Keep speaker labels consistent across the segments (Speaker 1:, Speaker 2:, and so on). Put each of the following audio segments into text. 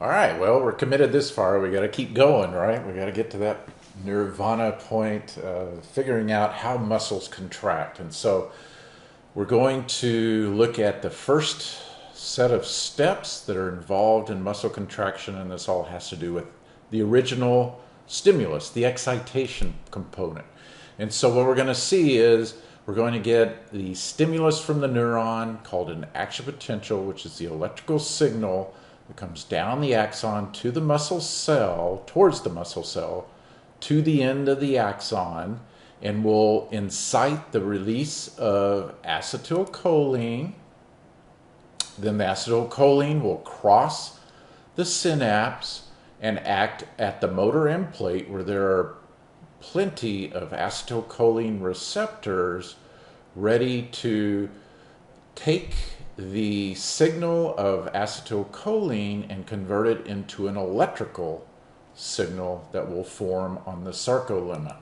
Speaker 1: All right, well, we're committed this far. We got to keep going, right? We got to get to that nirvana point, figuring out how muscles contract. And so we're going to look at the first set of steps that are involved in muscle contraction, and this all has to do with the original stimulus, the excitation component. And so what we're going to see is we're going to get the stimulus from the neuron called an action potential, which is the electrical signal that comes down the axon to the muscle cell, towards the muscle cell, to the end of the axon, and will incite the release of acetylcholine. Then the acetylcholine will cross the synapse and act at the motor end plate where there are plenty of acetylcholine receptors ready to take the signal of acetylcholine and convert it into an electrical signal that will form on the sarcolemma.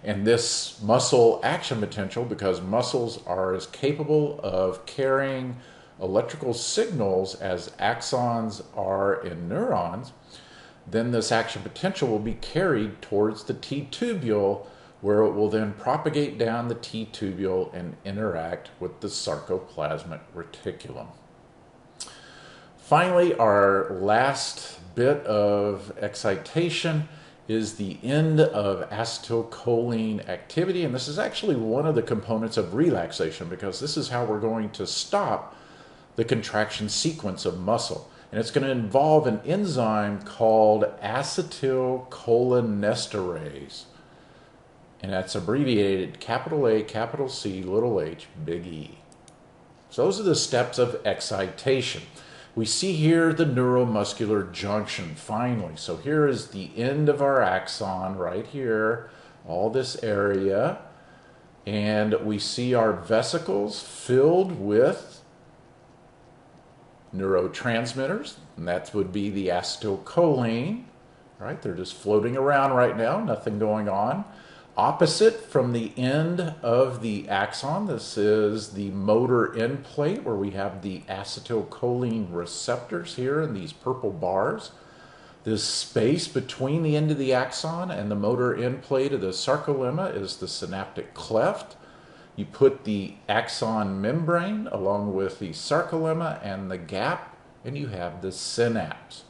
Speaker 1: And this muscle action potential, because muscles are as capable of carrying electrical signals as axons are in neurons, then this action potential will be carried towards the T-tubule, where it will then propagate down the T-tubule and interact with the sarcoplasmic reticulum. Finally, our last bit of excitation is the end of acetylcholine activity, and this is actually one of the components of relaxation, because this is how we're going to stop the contraction sequence of muscle. And it's going to involve an enzyme called acetylcholinesterase. And that's abbreviated capital A, capital C, little h, big E. So those are the steps of excitation. We see here the neuromuscular junction, finally. So here is the end of our axon right here, all this area. And we see our vesicles filled with neurotransmitters, and that would be the acetylcholine, right? They're just floating around right now, nothing going on. Opposite from the end of the axon, this is the motor end plate where we have the acetylcholine receptors here in these purple bars. This space between the end of the axon and the motor end plate of the sarcolemma is the synaptic cleft. You put the axon membrane along with the sarcolemma and the gap, and you have the synapse.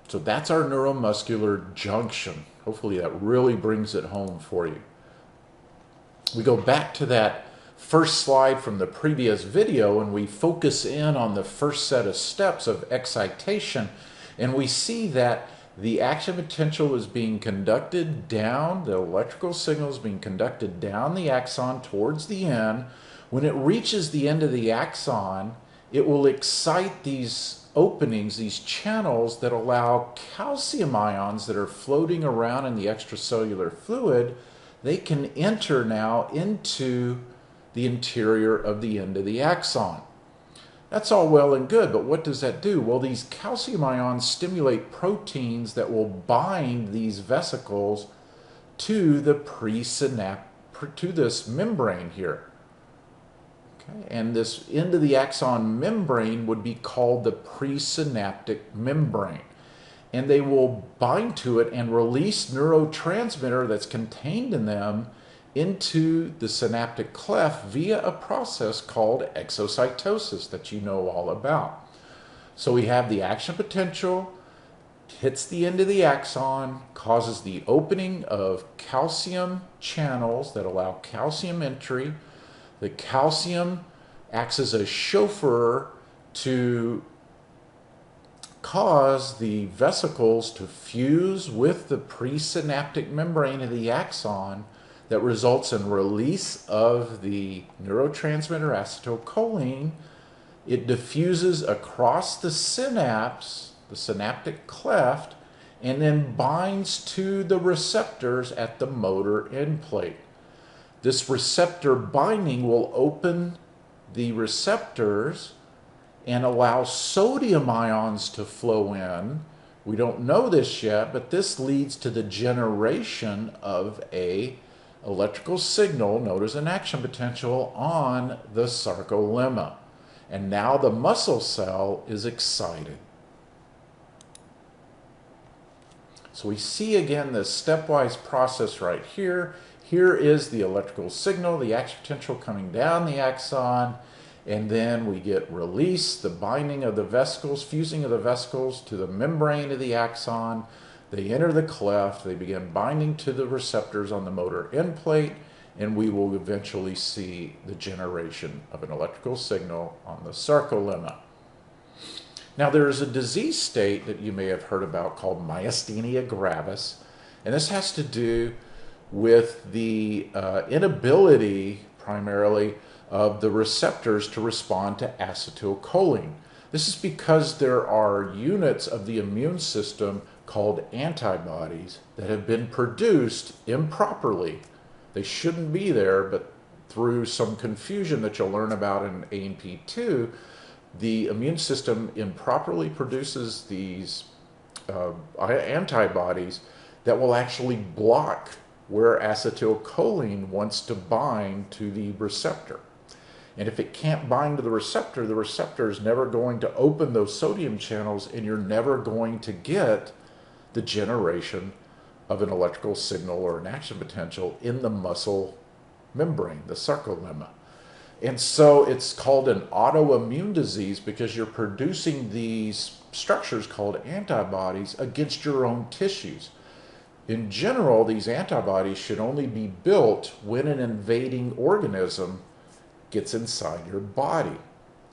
Speaker 1: So that's our neuromuscular junction. Hopefully that really brings it home for you. We go back to that first slide from the previous video and we focus in on the first set of steps of excitation, and we see that the action potential is being conducted down, the electrical signal is being conducted down the axon towards the end. When it reaches the end of the axon, it will excite these openings, these channels that allow calcium ions that are floating around in the extracellular fluid. They can enter now into the interior of the end of the axon. That's all well and good, but what does that do? Well, these calcium ions stimulate proteins that will bind these vesicles to the to this membrane here. Okay? And this end of the axon membrane would be called the presynaptic membrane. And they will bind to it and release neurotransmitter that's contained in them into the synaptic cleft via a process called exocytosis that you know all about. So we have the action potential, hits the end of the axon, causes the opening of calcium channels that allow calcium entry. The calcium acts as a chauffeur to cause the vesicles to fuse with the presynaptic membrane of the axon, that results in release of the neurotransmitter acetylcholine. It diffuses across the synapse, the synaptic cleft, and then binds to the receptors at the motor end plate. This receptor binding will open the receptors and allow sodium ions to flow in. We don't know this yet, but this leads to the generation of a electrical signal known as an action potential on the sarcolemma. And now the muscle cell is excited. So we see again this stepwise process right here. Here is the electrical signal, the action potential coming down the axon, and then we get release, the binding of the vesicles, fusing of the vesicles to the membrane of the axon. They enter the cleft, they begin binding to the receptors on the motor end plate, and we will eventually see the generation of an electrical signal on the sarcolemma. Now, there is a disease state that you may have heard about called myasthenia gravis, and this has to do with the inability, primarily, of the receptors to respond to acetylcholine. This is because there are units of the immune system called antibodies that have been produced improperly. They shouldn't be there, but through some confusion that you'll learn about in A&P2, the immune system improperly produces these antibodies that will actually block where acetylcholine wants to bind to the receptor. And if it can't bind to the receptor is never going to open those sodium channels, and you're never going to get the generation of an electrical signal or an action potential in the muscle membrane, the sarcolemma. And so it's called an autoimmune disease because you're producing these structures called antibodies against your own tissues. In general, these antibodies should only be built when an invading organism gets inside your body.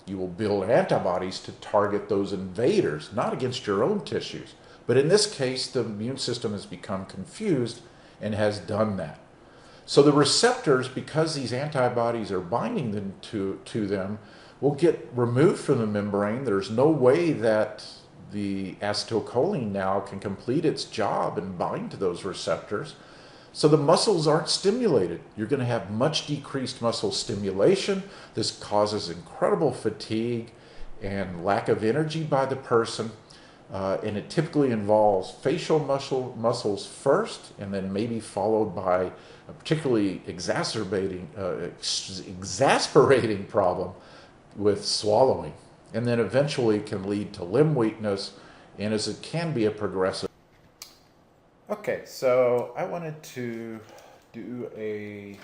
Speaker 1: You will build antibodies to target those invaders, not against your own tissues. But in this case, the immune system has become confused and has done that. So the receptors, because these antibodies are binding them to them, will get removed from the membrane. There's no way that the acetylcholine now can complete its job and bind to those receptors. So the muscles aren't stimulated. You're going to have much decreased muscle stimulation. This causes incredible fatigue and lack of energy by the person. And it typically involves facial muscles first, and then maybe followed by a particularly exasperating problem with swallowing. And then eventually can lead to limb weakness, and as it can be a progressive. Okay, so I wanted to do a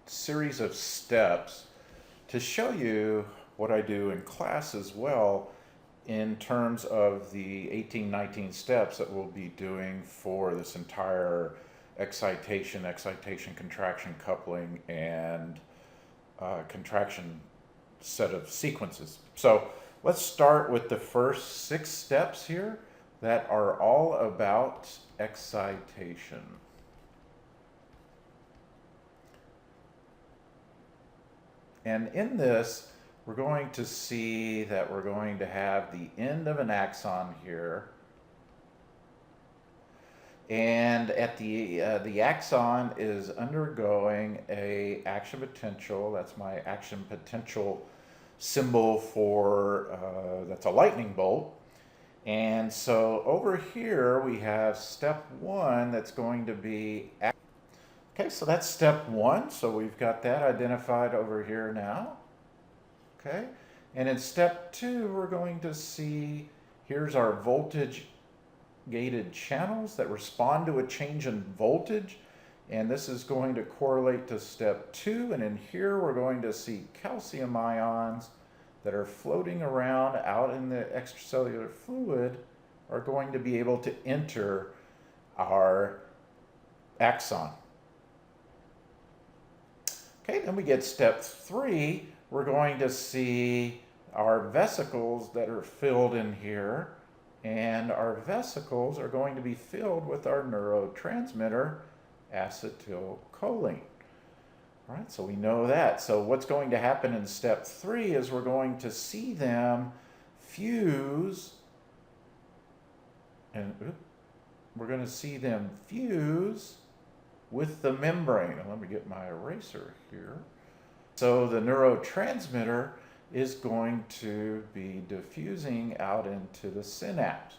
Speaker 1: series of steps to show you what I do in class as well in terms of the 19 steps that we'll be doing for this entire excitation, contraction, coupling, and contraction set of sequences. So let's start with the first 6 steps here that are all about excitation. And in this, we're going to see that we're going to have the end of an axon here. And at the axon is undergoing a action potential. That's my action potential symbol for, that's a lightning bolt. And so over here we have step 1 that's going to be, okay, so that's step 1. So we've got that identified over here now. Okay, and in step 2 we're going to see, here's our voltage gated channels that respond to a change in voltage, and this is going to correlate to step 2. And in here we're going to see calcium ions that are floating around out in the extracellular fluid are going to be able to enter our axon. Okay, then we get step 3. We're going to see our vesicles that are filled in here, and our vesicles are going to be filled with our neurotransmitter, acetylcholine. All right, so we know that. So what's going to happen in step 3 is we're going to see them fuse, and we're going to see them fuse with the membrane. And let me get my eraser here. So the neurotransmitter is going to be diffusing out into the synapse.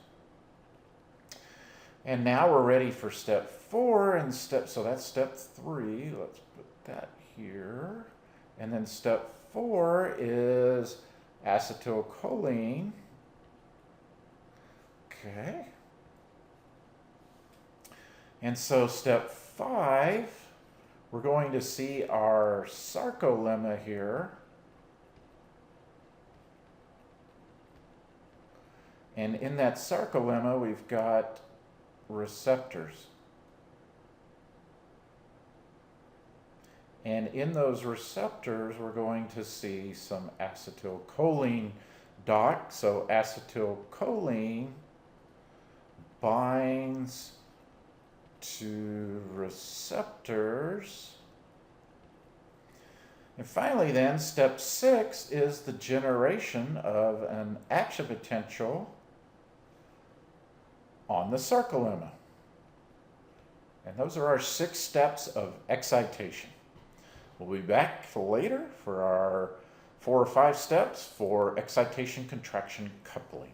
Speaker 1: And now we're ready for step 4, so that's step 3. Let's put that here. And then step 4 is acetylcholine. Okay. And so step 5, we're going to see our sarcolemma here. And in that sarcolemma, we've got receptors. And in those receptors, we're going to see some acetylcholine dock. So acetylcholine binds to receptors. And finally then, step 6 is the generation of an action potential on the sarcolemma. And those are our 6 steps of excitation. We'll be back later for our 4 or 5 steps for excitation contraction coupling.